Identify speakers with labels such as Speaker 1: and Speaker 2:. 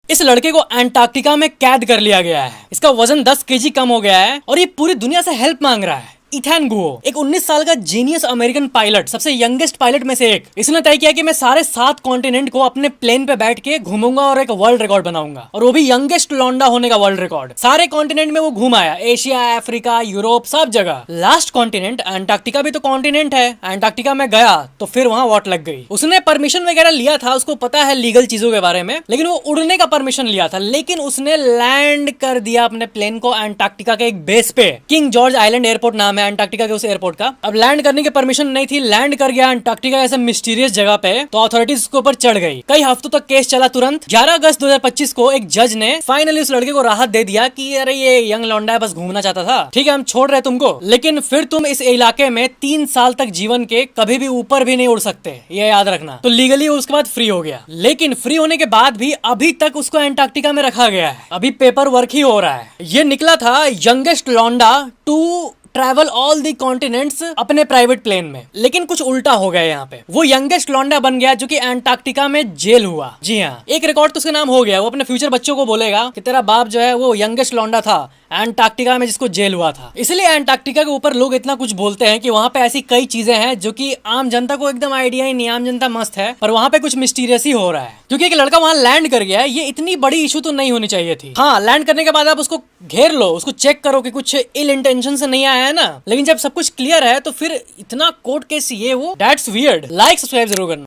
Speaker 1: इस लड़के को अंटार्कटिका में कैद कर लिया गया है। इसका वजन 10 केजी कम हो गया है और ये पूरी दुनिया से हेल्प मांग रहा है। इथान गुओ एक 19 साल का जीनियस अमेरिकन पायलट, सबसे यंगेस्ट पायलट में से एक। इसने तय किया कि मैं सारे 7 कॉन्टिनेंट को अपने प्लेन पे बैठ के घूमूंगा और एक वर्ल्ड रिकॉर्ड बनाऊंगा, और वो भी यंगेस्ट लौंडा होने का वर्ल्ड रिकॉर्ड। सारे कॉन्टिनेंट में वो घूम आया, एशिया, अफ्रीका, यूरोप, सब जगह। लास्ट कॉन्टिनेंट अंटार्कटिका भी तो कॉन्टिनेंट है। अंटार्कटिका में गया तो फिर वहां वॉट लग गई। उसने परमिशन वगैरह लिया था, उसको पता है लीगल चीजों के बारे में, लेकिन वो उड़ने का परमिशन लिया था। लेकिन उसने लैंड कर दिया अपने प्लेन को अंटार्कटिका के एक बेस पे। किंग जॉर्ज आइलैंड एयरपोर्ट नाम है अंटार्कटिका के उस एयरपोर्ट का। अब लैंड करने की परमिशन नहीं थी, लैंड कर गया अंटार्कटिका ऐसे मिस्टीरियस जगह पे, तो अथॉरिटीज उसके ऊपर चढ़ गई। कई हफ्तों तक केस चला। तुरंत 11 अगस्त 2025 को एक जज ने फाइनली उस लड़के को राहत दे दिया कि अरे ये यंग लौंडा है, बस घूमना चाहता था, ठीक है हम छोड़ रहे तुमको, लेकिन फिर तुम इस इलाके में 3 साल तक जीवन के कभी भी ऊपर भी नहीं उड़ सकते, ये याद रखना। तो लीगली उसके बाद फ्री हो गया। लेकिन फ्री होने के बाद भी अभी तक उसको अंटार्कटिका में रखा गया है। अभी पेपर वर्क ही हो रहा है। ये निकला था यंगेस्ट लौंडा to travel all the continents अपने प्राइवेट प्लेन में, लेकिन कुछ उल्टा हो गया यहाँ पे। वो यंगेस्ट लौंडा बन गया जो कि अंटार्कटिका में जेल हुआ। जी हाँ, एक रिकॉर्ड तो उसका नाम हो गया। वो अपने फ्यूचर बच्चों को बोलेगा कि तेरा बाप जो है वो यंगेस्ट लौंडा था अंटार्कटिका में जिसको जेल हुआ था। इसलिए अंटार्कटिका के ऊपर लोग इतना कुछ बोलते हैं कि वहां पे ऐसी कई चीजें हैं जो कि आम जनता को एकदम आइडिया ही नहीं। आम जनता मस्त है, पर वहां पे कुछ मिस्टीरियस ही हो रहा है, क्योंकि एक लड़का वहां लैंड कर गया है। ये इतनी बड़ी इशू तो नहीं होनी चाहिए थी। हाँ, लैंड करने के बाद आप उसको घेर लो, उसको चेक करो कि कुछ इल इंटेंशन से नहीं आया है ना, लेकिन जब सब कुछ क्लियर है तो फिर इतना कोर्ट केस ये वो, दैट्स वियर्ड। लाइक सब्सक्राइब जरूर करना।